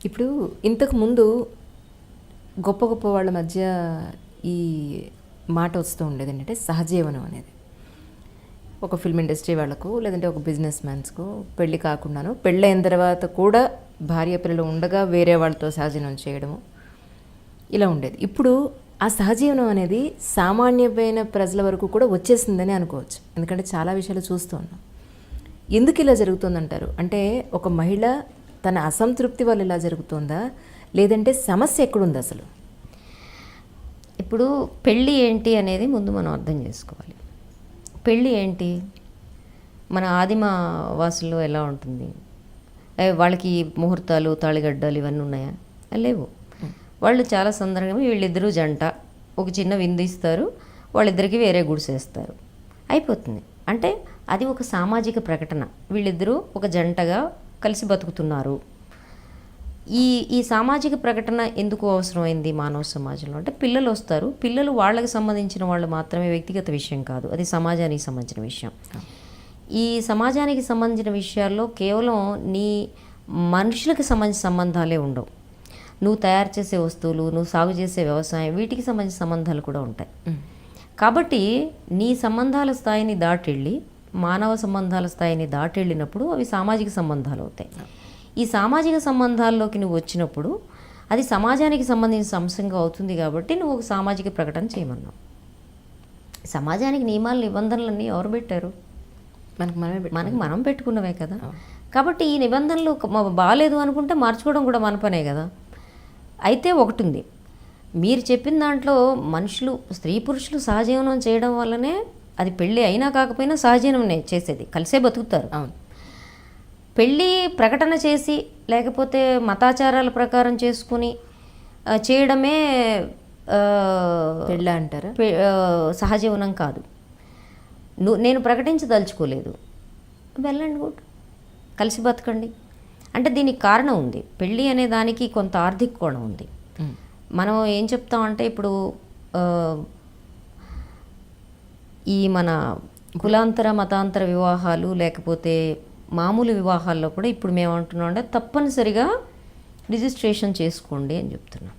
ఇప్పుడు ఇంతకు ముందు గొప్ప గొప్ప వాళ్ళ మధ్య ఈ మాట వస్తూ ఉండేది ఏంటంటే సహజీవనం అనేది. ఒక ఫిల్మ్ ఇండస్ట్రీ వాళ్ళకు లేదంటే ఒక బిజినెస్ మ్యాన్స్కు పెళ్ళి కాకుండాను పెళ్ళైన తర్వాత కూడా భార్య పిల్లలు ఉండగా వేరే వాళ్ళతో సహజీవనం చేయడము ఇలా ఉండేది. ఇప్పుడు ఆ సహజీవనం అనేది సామాన్యమైన ప్రజల వరకు కూడా వచ్చేసిందని అనుకోవచ్చు. ఎందుకంటే చాలా విషయాలు చూస్తూ ఉన్నాం. ఎందుకు ఇలా జరుగుతుందంటారు? అంటే ఒక మహిళ తన అసంతృప్తి వల్ల ఇలా జరుగుతుందా, లేదంటే సమస్య ఎక్కడుంది అసలు? ఇప్పుడు పెళ్ళి ఏంటి అనేది ముందు మనం అర్థం చేసుకోవాలి. పెళ్ళి ఏంటి? మన ఆదిమ వాసుల్లో ఎలా ఉంటుంది? వాళ్ళకి ముహూర్తాలు, తాళిగడ్డలు ఇవన్నీ ఉన్నాయా? లేవు. వాళ్ళు చాలా సందర్భంగా వీళ్ళిద్దరూ జంట, ఒక చిన్న విందు ఇస్తారు, వాళ్ళిద్దరికీ వేరే గుడిసేస్తారు, అయిపోతుంది. అంటే అది ఒక సామాజిక ప్రకటన. వీళ్ళిద్దరూ ఒక జంటగా కలిసి బతుకుతున్నారు. ఈ సామాజిక ప్రకటన ఎందుకు అవసరమైంది మానవ సమాజంలో అంటే పిల్లలు వస్తారు, పిల్లలు వాళ్ళకి సంబంధించిన వాళ్ళు మాత్రమే, వ్యక్తిగత విషయం కాదు, అది సమాజానికి సంబంధించిన విషయం. ఈ సమాజానికి సంబంధించిన విషయాల్లో కేవలం నీ మనుషులకు సంబంధించిన సంబంధాలే ఉండవు. నువ్వు తయారు చేసే వస్తువులు, నువ్వు సాగు చేసే వ్యవసాయం, వీటికి సంబంధించిన సంబంధాలు కూడా ఉంటాయి. కాబట్టి నీ సంబంధాల స్థాయిని దాటెళ్ళి మానవ సంబంధాల స్థాయిని దాటెళ్ళినప్పుడు అవి సామాజిక సంబంధాలు అవుతాయి. ఈ సామాజిక సంబంధాల్లోకి నువ్వు వచ్చినప్పుడు అది సమాజానికి సంబంధించిన అంశంగా అవుతుంది. కాబట్టి నువ్వు ఒక సామాజిక ప్రకటన చేయమన్నావు. సమాజానికి నియమాలు నిబంధనలన్నీ ఎవరు పెట్టారు? మనకి మనం పెట్టుకున్నవే కదా. కాబట్టి ఈ నిబంధనలు బాగాలేదు అనుకుంటే మార్చుకోవడం కూడా మన పనే కదా. అయితే ఒకటి ఉంది, మీరు చెప్పిన దాంట్లో మనుషులు, స్త్రీ పురుషులు సహజీవనం చేయడం వల్లనే, అది పెళ్ళి అయినా కాకపోయినా సహజీవనమే చేసేది, కలిసే బతుకుతారు. అవును. పెళ్ళి ప్రకటన చేసి లేకపోతే మతాచారాల ప్రకారం చేసుకుని చేయడమే పెళ్ళి అంటారా? సహజీవనం కాదు. నేను ప్రకటించదలుచుకోలేదు, వెళ్ళండి, గుడ్, కలిసి బతకండి అంటే దీనికి కారణం ఉంది. పెళ్ళి అనే దానికి కొంత ఆర్థిక కోణం ఉంది. మనం ఏం చెప్తామంటే ఇప్పుడు ఈ మన కులాంతర మతాంతర వివాహాలు లేకపోతే మామూలు వివాహాల్లో కూడా ఇప్పుడు మేము అంటున్నాం అంటే తప్పనిసరిగా రిజిస్ట్రేషన్ చేసుకోండి అని చెప్తున్నాం.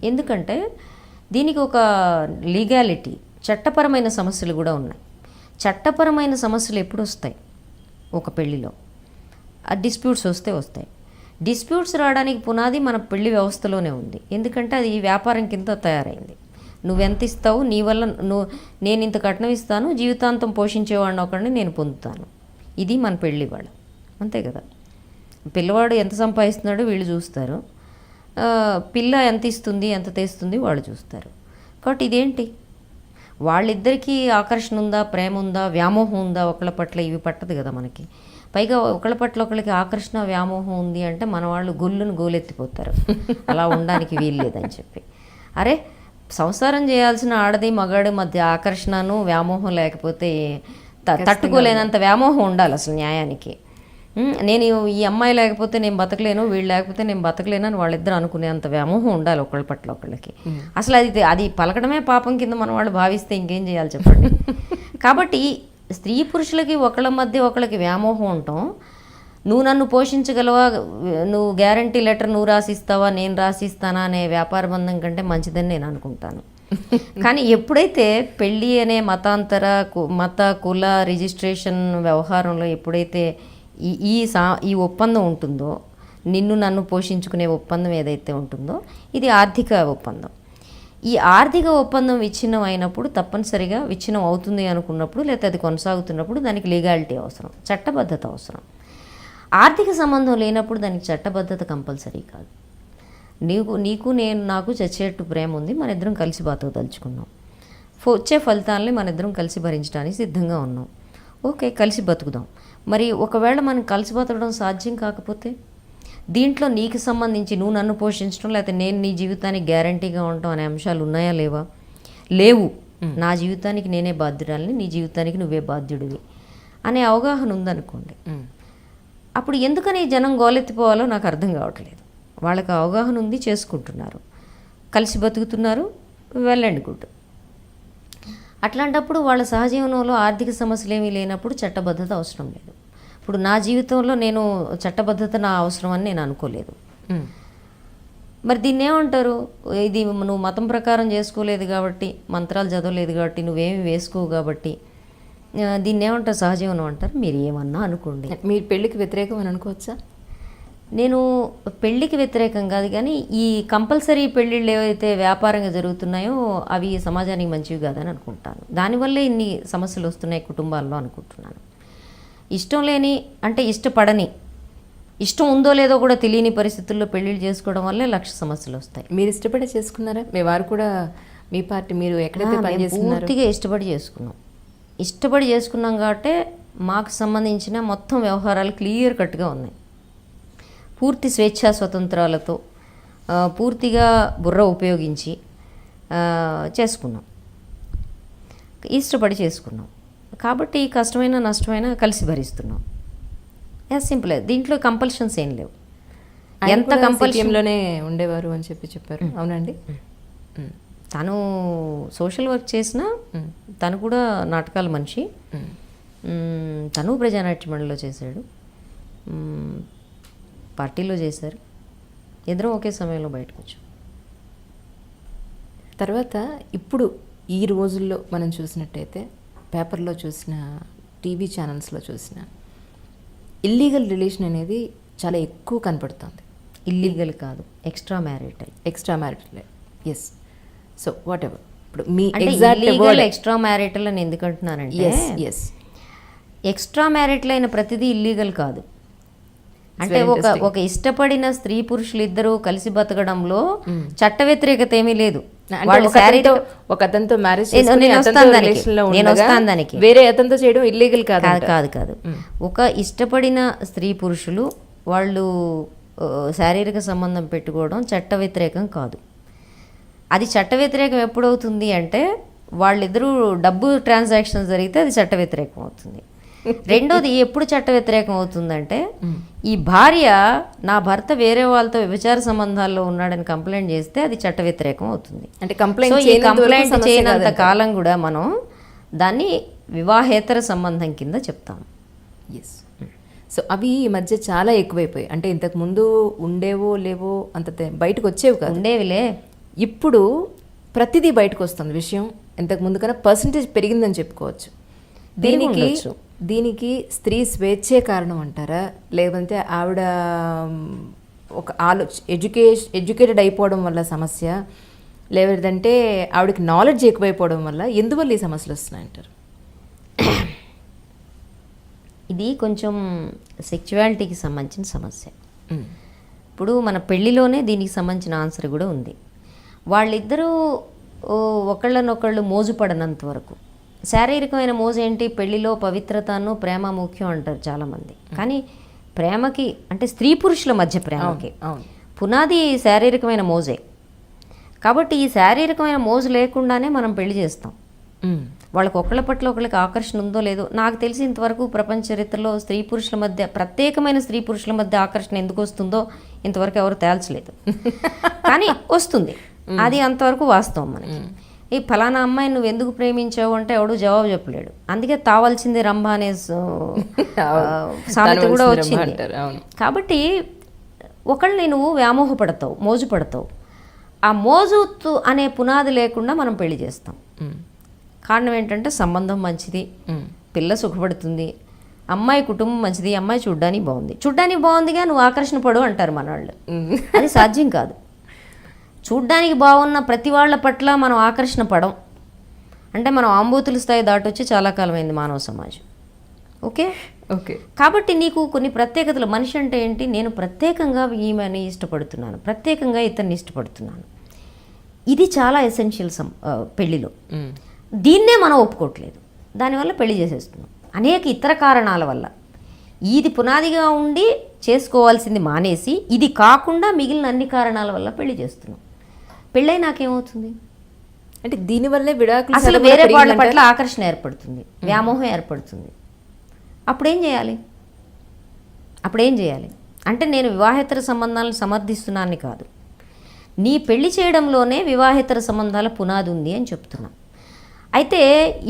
ఎందుకంటే దీనికి ఒక లీగాలిటీ, చట్టపరమైన సమస్యలు కూడా ఉన్నాయి. చట్టపరమైన సమస్యలు ఎప్పుడు వస్తాయి? ఒక పెళ్ళిలో ఆ డిస్ప్యూట్స్ వస్తాయి. డిస్ప్యూట్స్ రావడానికి పునాది మన పెళ్లి వ్యవస్థలోనే ఉంది. ఎందుకంటే అది వ్యాపారం కింద తయారైంది. నువ్వెంత ఇస్తావు, నీ వల్ల నేను ఇంత కట్నం ఇస్తాను, జీవితాంతం పోషించేవాడిని ఒకడిని నేను పొందుతాను, ఇది మన పెళ్ళి వాళ్ళు, అంతే కదా. పిల్లవాడు ఎంత సంపాదిస్తున్నాడో వీళ్ళు చూస్తారు, పిల్ల ఎంత ఇస్తుంది ఎంత తెస్తుంది వాళ్ళు చూస్తారు. కాబట్టి ఇదేంటి, వాళ్ళిద్దరికీ ఆకర్షణ ఉందా, ప్రేమ ఉందా, వ్యామోహం ఉందా ఒకళ్ళ పట్ల? ఇవి పట్టదు కదా మనకి. పైగా ఒకళ్ళ పట్ల ఒకళ్ళకి ఆకర్షణ వ్యామోహం ఉంది అంటే మన వాళ్ళు గొల్లును గోలెత్తిపోతారు, అలా ఉండడానికి వీల్లేదని చెప్పి. అరే, సంసారం చేయాల్సిన ఆడది మగాడి మధ్య ఆకర్షణను వ్యామోహం లేకపోతే తట్టుకోలేనంత వ్యామోహం ఉండాలి అసలు న్యాయానికి. నేను ఈ అమ్మాయి లేకపోతే నేను బతకలేను, వీళ్ళు లేకపోతే నేను బతకలేను అని వాళ్ళిద్దరు అనుకునేంత వ్యామోహం ఉండాలి ఒకళ్ళ పట్ల ఒకళ్ళకి. అసలు అది పలకడమే పాపం కింద మన వాళ్ళు భావిస్తే ఇంకేం చేయాలి చెప్పండి. కాబట్టి స్త్రీ పురుషులకి ఒకళ్ళ మధ్య ఒకళ్ళకి వ్యామోహం ఉండటం, నువ్వు నన్ను పోషించగలవా, నువ్వు గ్యారంటీ లెటర్ నువ్వు రాసిస్తావా నేను రాసిస్తానా అనే వ్యాపార బంధం కంటే మంచిదని నేను అనుకుంటాను. కానీ ఎప్పుడైతే పెళ్ళి అనే మత కుల రిజిస్ట్రేషన్ వ్యవహారంలో ఎప్పుడైతే ఈ ఒప్పందం ఉంటుందో, నిన్ను నన్ను పోషించుకునే ఒప్పందం ఏదైతే ఉంటుందో, ఇది ఆర్థిక ఒప్పందం. ఈ ఆర్థిక ఒప్పందం విచ్ఛిన్నం అయినప్పుడు, తప్పనిసరిగా విచ్ఛిన్నం అవుతుంది అనుకున్నప్పుడు, లేకపోతే అది కొనసాగుతున్నప్పుడు దానికి లీగాలిటీ అవసరం, చట్టబద్ధత అవసరం. ఆర్థిక సంబంధం లేనప్పుడు దానికి చట్టబద్ధత కంపల్సరీ కాదు. నీకు నాకు చచ్చేట్టు ప్రేమ ఉంది, మన ఇద్దరం కలిసి బతకదలుచుకున్నాం, వచ్చే ఫలితాలని మన ఇద్దరం కలిసి భరించడానికి సిద్ధంగా ఉన్నాం, ఓకే కలిసి బతుకుదాం. మరి ఒకవేళ మనం కలిసి బతకడం సాధ్యం కాకపోతే, దీంట్లో నీకు సంబంధించి నువ్వు నన్ను పోషించడం లేకపోతే నేను నీ జీవితానికి గ్యారంటీగా ఉండటం అనే అంశాలు ఉన్నాయా లేవా? లేవు. నా జీవితానికి నేనే బాధ్యురాలని, నీ జీవితానికి నువ్వే బాధ్యుడివి అనే అవగాహన ఉందనుకోండి, అప్పుడు ఎందుకని జనం గోలెత్తిపోవాలో నాకు అర్థం కావట్లేదు. వాళ్ళకి అవగాహన ఉంది, చేసుకుంటున్నారు, కలిసి బతుకుతున్నారు, వెళ్ళండి గుడ్. అట్లాంటప్పుడు వాళ్ళ సహజీవనంలో ఆర్థిక సమస్యలు ఏమీ లేనప్పుడు చట్టబద్ధత అవసరం లేదు. ఇప్పుడు నా జీవితంలో నేను చట్టబద్ధత నా అవసరం అని నేను అనుకోలేదు. మరి దీన్ని ఏమంటారు? ఇది నువ్వు మతం ప్రకారం చేసుకోలేదు కాబట్టి, మంత్రాలు చదవలేదు కాబట్టి, నువ్వేమి వేసుకోవు కాబట్టి దీన్ని ఏమంటారు? సహజీవనం అంటారు. మీరు ఏమన్నా అనుకోండి. మీరు పెళ్ళికి వ్యతిరేకం అని అనుకోవచ్చా? నేను పెళ్ళికి వ్యతిరేకం కాదు, కానీ ఈ కంపల్సరీ పెళ్ళిళ్ళు ఏవైతే వ్యాపారంగా జరుగుతున్నాయో అవి సమాజానికి మంచివి కాదని అనుకుంటాను. దానివల్లే ఇన్ని సమస్యలు వస్తున్నాయి కుటుంబాల్లో అనుకుంటున్నాను. ఇష్టం లేని, అంటే ఇష్టపడని, ఇష్టం ఉందో లేదో కూడా తెలియని పరిస్థితుల్లో పెళ్ళిళ్ళు చేసుకోవడం వల్లే లక్ష సమస్యలు వస్తాయి. మీరు ఇష్టపడే చేసుకున్నారా? మీ వారు కూడా మీ పార్టీ మీరు ఎక్కడైతే పనిచేస్తున్నారో పూర్తిగా ఇష్టపడి చేసుకున్నాం కాబట్టి మాకు సంబంధించిన మొత్తం వ్యవహారాలు క్లియర్ కట్గా ఉన్నాయి. పూర్తి స్వేచ్ఛా స్వతంత్రాలతో పూర్తిగా బుర్ర ఉపయోగించి చేసుకున్నాం, ఇష్టపడి చేసుకున్నాం. కాబట్టి కష్టమైన నష్టమైన కలిసి భరిస్తున్నాం. As simple. దీంట్లో కంపల్షన్స్ ఏం లేవు. ఎంత కంపల్షన్లోనే ఉండేవారు అని చెప్పారు. అవునండి. తను సోషల్ వర్క్ చేసినా తను కూడా నాటకాల మనిషి. తను ప్రజానాట్య మండలిలో చేశాడు, పార్టీలో చేశారు. ఇద్దరం ఒకే సమయంలో బయటకు వచ్చాం. తర్వాత ఇప్పుడు ఈ రోజుల్లో మనం చూసినట్టయితే పేపర్లో చూసిన, టీవీ ఛానల్స్లో చూసిన ఇల్లీగల్ రిలేషన్ అనేది చాలా ఎక్కువ కనపడుతుంది. ఇల్లీగల్ కాదు, extra marital. Yes. So whatever, ఇప్పుడు మీ ఎక్స్ట్రా మ్యారిటల్ అని ఎందుకు అంటున్నానంటే, ఎక్స్ట్రా మ్యారిటల్ అయిన ప్రతిదీ ఇల్లీగల్ కాదు. అంటే ఒక ఇష్టపడిన స్త్రీ పురుషులు ఇద్దరు కలిసి బతకడంలో చట్ట వ్యతిరేకత ఏమీ లేదు. ఒక అతనితో మ్యారేజ్ దానికి వేరే అతనితో చేయడం ఇల్లీగల్ కాదు. ఒక ఇష్టపడిన స్త్రీ పురుషులు వాళ్ళు శారీరక సంబంధం పెట్టుకోవడం చట్ట వ్యతిరేకం కాదు. అది చట్ట వ్యతిరేకం ఎప్పుడవుతుంది అంటే వాళ్ళిద్దరూ డబ్బు ట్రాన్సాక్షన్ జరిగితే అది చట్ట వ్యతిరేకం అవుతుంది. రెండోది ఎప్పుడు చట్ట వ్యతిరేకం అవుతుందంటే, ఈ భార్య నా భర్త వేరే వాళ్ళతో వ్యభిచార సంబంధాల్లో ఉన్నాడని కంప్లైంట్ చేస్తే అది చట్ట వ్యతిరేకం అవుతుంది. అంటే కంప్లైంట్ చేయనంత కాలం కూడా మనం దాన్ని వివాహేతర సంబంధం కింద చెప్తాం. ఎస్. సో అవి ఈ మధ్య చాలా ఎక్కువైపోయాయి. అంటే ఇంతకు ముందు ఉండేవో లేవో అంత బయటకు వచ్చేవి కాదు. ఉండేవిలే. ఇప్పుడు ప్రతిదీ బయటకు వస్తుంది విషయం. ఇంతకు ముందు కన్నా పర్సంటేజ్ పెరిగిందని చెప్పుకోవచ్చు. దీనికి స్త్రీ స్వేచ్ఛే కారణం అంటారా, లేదంటే ఆవిడ ఒక ఎడ్యుకేటెడ్ అయిపోవడం వల్ల సమస్య, లేదంటే ఆవిడకి నాలెడ్జ్ ఎక్కువైపోవడం వల్ల, ఎందువల్ల ఈ సమస్యలు వస్తున్నాయంటారు? ఇది కొంచెం సెక్చువాలిటీకి సంబంధించిన సమస్య. ఇప్పుడు మన పెళ్ళిలోనే దీనికి సంబంధించిన ఆన్సర్ కూడా ఉంది. వాళ్ళిద్దరూ ఒకళ్ళనొకళ్ళు మోజుపడనంత వరకు. శారీరకమైన మోజు ఏంటి? పెళ్లిలో పవిత్రతను, ప్రేమ ముఖ్యం అంటారు చాలామంది. కానీ ప్రేమకి, అంటే స్త్రీ పురుషుల మధ్య ప్రేమకి పునాది శారీరకమైన మోజే. కాబట్టి ఈ శారీరకమైన మోజు లేకుండానే మనం పెళ్లి చేస్తాం. వాళ్ళకి ఒకళ్ళ పట్ల ఒకళ్ళకి ఆకర్షణ ఉందో లేదో నాకు తెలిసి ఇంతవరకు ప్రపంచ చరిత్రలో స్త్రీ పురుషుల మధ్య, ప్రత్యేకమైన స్త్రీ పురుషుల మధ్య ఆకర్షణ ఎందుకు వస్తుందో ఇంతవరకు ఎవరు తేల్చలేదు. కానీ వస్తుంది, అది అంతవరకు వాస్తవం. మనకి ఈ ఫలానా అమ్మాయి నువ్వు ఎందుకు ప్రేమించావు అంటే ఎవడు జవాబు చెప్పలేడు. అందుకే తావాల్సింది రంభ అనే సామెత కూడా వచ్చింది. కాబట్టి ఒకళ్ళని నువ్వు వ్యామోహపడతావు, మోజు పడతావు. ఆ మోజు అనే పునాది లేకుండా మనం పెళ్లి చేస్తాం. కారణం ఏంటంటే సంబంధం మంచిది, పిల్ల సుఖపడుతుంది, అమ్మాయి కుటుంబం మంచిది, అమ్మాయి చూడ్డానికి బాగుందిగా నువ్వు ఆకర్షణ పడు అంటారు మన వాళ్ళు. అది సాధ్యం కాదు. చూడ్డానికి బాగున్న ప్రతి వాళ్ళ పట్ల మనం ఆకర్షణ పడం అంటే మనం ఆంబూతుల స్థాయి దాటొచ్చి చాలా కాలమైంది మానవ సమాజం. ఓకే. కాబట్టి నీకు కొన్ని ప్రత్యేకతలు, మనిషి అంటే ఏంటి, నేను ప్రత్యేకంగా ఈమెని ఇష్టపడుతున్నాను, ప్రత్యేకంగా ఇతన్ని ఇష్టపడుతున్నాను, ఇది చాలా ఎసెన్షియల్ పెళ్లిలో. దీన్నే మనం ఒప్పుకోవట్లేదు, దానివల్ల పెళ్లి చేసేస్తున్నాం అనేక ఇతర కారణాల వల్ల. ఇది పునాదిగా ఉండి చేసుకోవాల్సింది మానేసి ఇది కాకుండా మిగిలిన అన్ని కారణాల వల్ల పెళ్లి చేస్తున్నాం. పెళ్ళై నాకేమవుతుంది అంటే దీనివల్లే విడాకులు, అసలు వేరే వాళ్ళ పట్ల ఆకర్షణ ఏర్పడుతుంది, వ్యామోహం ఏర్పడుతుంది. అప్పుడేం చేయాలి అంటే నేను వివాహేతర సంబంధాలను సమర్థిస్తున్నాను కాదు, నీ పెళ్లి చేయడంలోనే వివాహేతర సంబంధాల పునాది ఉంది అని చెప్తున్నా. అయితే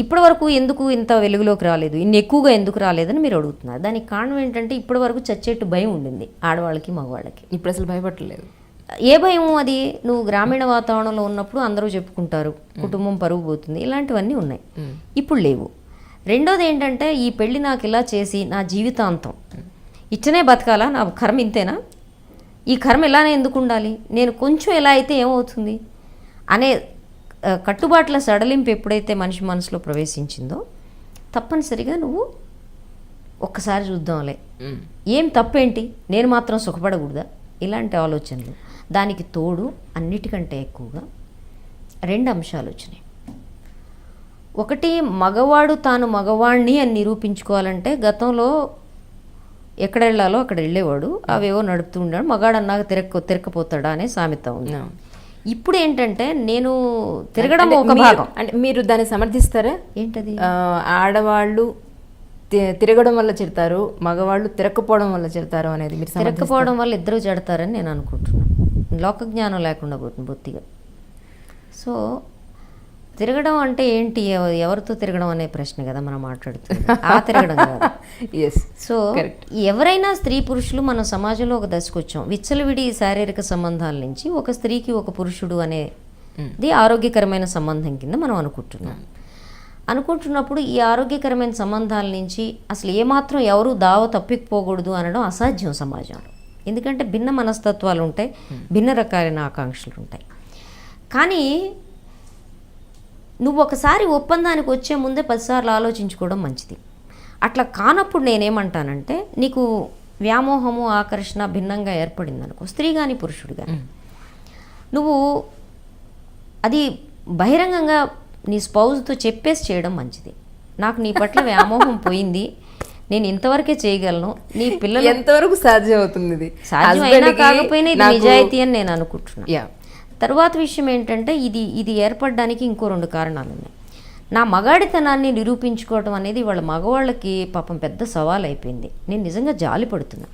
ఇప్పటి వరకు ఎందుకు ఇంత వెలుగులోకి రాలేదు, ఇన్ని ఎక్కువగా ఎందుకు రాలేదని మీరు అడుగుతున్నారు. దానికి కారణం ఏంటంటే ఇప్పటి వరకు చచ్చేట్టు భయం ఉండింది ఆడవాళ్ళకి, మగవాళ్ళకి. ఇప్పుడు అసలు భయపడలేదు. ఏ భయం అది? నువ్వు గ్రామీణ వాతావరణంలో ఉన్నప్పుడు అందరూ చెప్పుకుంటారు, కుటుంబం పరుగు పోతుంది, ఇలాంటివన్నీ ఉన్నాయి. ఇప్పుడు లేవు. రెండోది ఏంటంటే, ఈ పెళ్ళి నాకు ఇలా చేసి నా జీవితాంతం ఇట్టనే బతకాలా, నా కర్మ ఇంతేనా, ఈ కర్మ ఇలానే ఎందుకు ఉండాలి, నేను కొంచెం ఎలా అయితే ఏమవుతుంది అనే కట్టుబాట్ల సడలింపు ఎప్పుడైతే మనిషి మనసులో ప్రవేశించిందో తప్పనిసరిగా నువ్వు ఒక్కసారి చూద్దాంలే, ఏం తప్పేంటి, నేను మాత్రం సుఖపడకూడదా, ఇలాంటి ఆలోచనలు. దానికి తోడు అన్నిటికంటే ఎక్కువగా 2 అంశాలు వచ్చినాయి. ఒకటి, మగవాడు తాను మగవాణ్ణి అని నిరూపించుకోవాలంటే గతంలో ఎక్కడ వెళ్ళాలో అక్కడ వెళ్ళేవాడు, అవేవో నడుపుతూ ఉన్నాడు, మగాడు అన్నాక తిరక్కపోతాడా అనే సామెత ఉంది. ఇప్పుడు ఏంటంటే నేను తిరగడం ఒక భాగం. అంటే మీరు దాన్ని సమర్థిస్తారా? ఏంటది? ఆడవాళ్ళు తిరగడం వల్ల చెడతారు, మగవాళ్ళు తిరగకపోవడం వల్ల చెడతారు అనేది మీరు తిరగకపోవడం వల్ల ఇద్దరు చెడతారని నేను అనుకుంటున్నాను. లోకజ్ఞానం లేకుండా పోతుంది బొత్తిగా. సో తిరగడం అంటే ఏంటి, ఎవరితో తిరగడం అనే ప్రశ్న కదా మనం మాట్లాడుతుంది, ఆ తిరగడం కాదు. సో ఎవరైనా స్త్రీ పురుషులు మనం సమాజంలో ఒక దశకు వచ్చాం. విచ్చలవిడి శారీరక సంబంధాల నుంచి ఒక స్త్రీకి ఒక పురుషుడు అనేది ఆరోగ్యకరమైన సంబంధం కింద మనం అనుకుంటున్నప్పుడు ఈ ఆరోగ్యకరమైన సంబంధాల నుంచి అసలు ఏమాత్రం ఎవరు దావ తప్పిపోకూడదు అనడం అసాధ్యం సమాజంలో. ఎందుకంటే భిన్న మనస్తత్వాలు ఉంటాయి, భిన్న రకాలైన ఆకాంక్షలు ఉంటాయి. కానీ నువ్వు ఒకసారి ఒప్పందానికి వచ్చే ముందే 10 సార్లు ఆలోచించుకోవడం మంచిది. అట్లా కానప్పుడు నేనేమంటానంటే, నీకు వ్యామోహము ఆకర్షణ భిన్నంగా ఏర్పడింది అనుకో, స్త్రీ కానీ పురుషుడు కానీ, నువ్వు అది బహిరంగంగా నీ స్పౌజ్తో చెప్పేసి చేయడం మంచిది. నాకు నీ పట్ల వ్యామోహం పోయింది, నేను ఇంతవరకే చేయగలను, నీ పిల్లలు ఎంతవరకు సాధ్యం అవుతుంది, ఇది సాధ్యం అయినా కాకపోయినా ఇది నిజాయితీ అని నేను అనుకుంటున్నాను. తర్వాత విషయం ఏంటంటే, ఇది ఏర్పడడానికి ఇంకో 2 కారణాలు ఉన్నాయి. నా మగాడితనాన్ని నిరూపించుకోవడం అనేది వాళ్ళ మగవాళ్ళకి పాపం పెద్ద సవాల్ అయిపోయింది. నేను నిజంగా జాలి పడుతున్నా.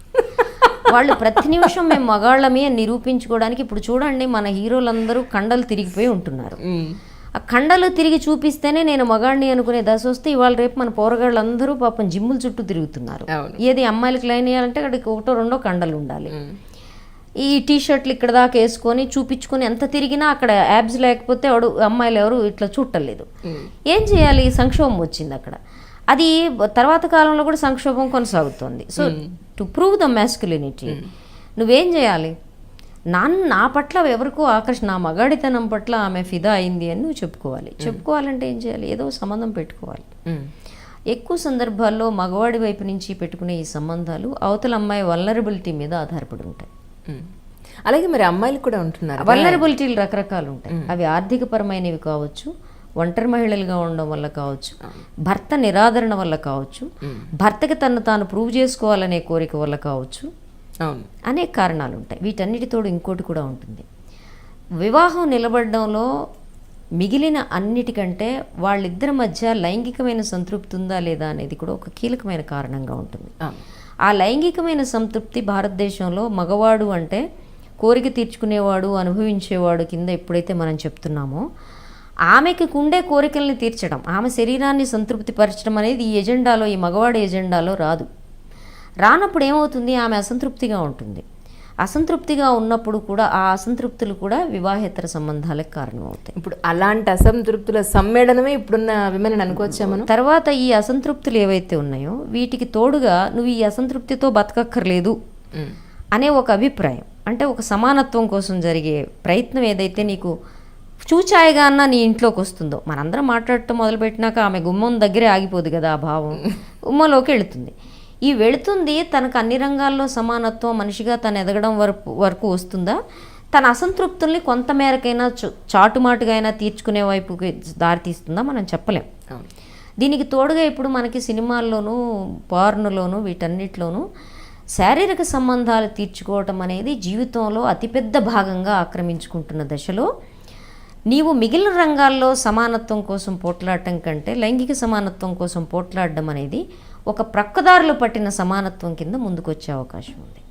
వాళ్ళు ప్రతి నిమిషం మేము మగాళ్ళమే అని నిరూపించుకోవడానికి, ఇప్పుడు చూడండి మన హీరోలందరూ కండలు తిరిగిపోయి ఉంటున్నారు. ఆ కండలు తిరిగి చూపిస్తేనే నేను మగాడిని అనుకునే దశ వస్తే, ఇవాళ రేపు మన పోరగాళ్ళందరూ పాపం జిమ్ముల చుట్టూ తిరుగుతున్నారు. ఏది అమ్మాయిలకి లైన్ వేయాలంటే అక్కడికి 1-2 కండలు ఉండాలి. ఈ టీషర్ట్లు ఇక్కడ దాకా వేసుకొని చూపించుకొని ఎంత తిరిగినా అక్కడ యాబ్స్ లేకపోతే అమ్మాయిలు ఎవరు ఇట్లా చూడలేదు. ఏం చేయాలి? సంక్షోభం వచ్చింది అక్కడ. అది తర్వాత కాలంలో కూడా సంక్షోభం కొనసాగుతుంది. So to prove the masculinity నువ్వేం చేయాలి? నా పట్ల ఎవరికో ఆకర్షణ, నా మగాడితనం పట్ల ఆమె ఫిదా అయింది అని నువ్వు చెప్పుకోవాలంటే ఏం చేయాలి? ఏదో సంబంధం పెట్టుకోవాలి. ఎక్కువ సందర్భాల్లో మగవాడి వైపు నుంచి పెట్టుకునే ఈ సంబంధాలు అవతల అమ్మాయి వల్నరబిలిటీ మీద ఆధారపడి ఉంటాయి. అలాగే మరి అమ్మాయిలు కూడా ఉంటున్నారు. వల్నరబిలిటీలు రకరకాలు ఉంటాయి. అవి ఆర్థికపరమైనవి కావచ్చు, ఒంటరి మహిళలుగా ఉండడం వల్ల కావచ్చు, భర్త నిరాదరణ వల్ల కావచ్చు, భర్తకి తాను ప్రూవ్ చేసుకోవాలనే కోరిక వల్ల కావచ్చు, అనేక కారణాలు ఉంటాయి. వీటన్నిటితోడు ఇంకోటి కూడా ఉంటుంది. వివాహం నిలబడడంలో మిగిలిన అన్నిటికంటే వాళ్ళిద్దరి మధ్య లైంగికమైన సంతృప్తి ఉందా లేదా అనేది కూడా ఒక కీలకమైన కారణంగా ఉంటుంది. ఆ లైంగికమైన సంతృప్తి భారతదేశంలో మగవాడు అంటే కోరిక తీర్చుకునేవాడు, అనుభవించేవాడు కింద ఎప్పుడైతే మనం చెప్తున్నామో, ఆమెకి ఉండే కోరికల్ని తీర్చడం, ఆమె శరీరాన్ని సంతృప్తి పరచడం అనేది ఈ ఎజెండాలో, ఈ మగవాడి ఎజెండాలో రానప్పుడు ఏమవుతుంది? ఆమె అసంతృప్తిగా ఉంటుంది. అసంతృప్తిగా ఉన్నప్పుడు కూడా ఆ అసంతృప్తులు కూడా వివాహేతర సంబంధాలకు కారణమవుతాయి. ఇప్పుడు అలాంటి అసంతృప్తుల సమ్మేళనమే ఇప్పుడున్న విమెన్ అనుకోవచ్చా మనం? తర్వాత ఈ అసంతృప్తులు ఏవైతే ఉన్నాయో వీటికి తోడుగా నువ్వు ఈ అసంతృప్తితో బతకక్కర్లేదు అనే ఒక అభిప్రాయం, అంటే ఒక సమానత్వం కోసం జరిగే ప్రయత్నం ఏదైతే నీకు చూచాయిగా అన్న నీ ఇంట్లోకి వస్తుందో, మనందరం మాట్లాడటం మొదలుపెట్టినాక ఆమె గుమ్మం దగ్గరే ఆగిపోదు కదా ఆ భావం, గుమ్మంలోకి వెళుతుంది. ఈ వెళుతుంది తనకు అన్ని రంగాల్లో సమానత్వం, మనిషిగా తను ఎదగడం వరకు వస్తుందా, తన అసంతృప్తుల్ని కొంతమేరకైనా చాటుమాటుగా అయినా తీర్చుకునే వైపుకి దారితీస్తుందా మనం చెప్పలేం. దీనికి తోడుగా ఇప్పుడు మనకి సినిమాల్లోనూ పార్నులోనూ వీటన్నిటిలోనూ శారీరక సంబంధాలు తీర్చుకోవటం అనేది జీవితంలో అతిపెద్ద భాగంగా ఆక్రమించుకుంటున్న దశలో నీవు మిగిలిన రంగాల్లో సమానత్వం కోసం పోట్లాడటం కంటే లైంగిక సమానత్వం కోసం పోట్లాడడం అనేది ఒక ప్రక్కదారులు పట్టిన సమానత్వం కింద ముందుకొచ్చే అవకాశం ఉంది.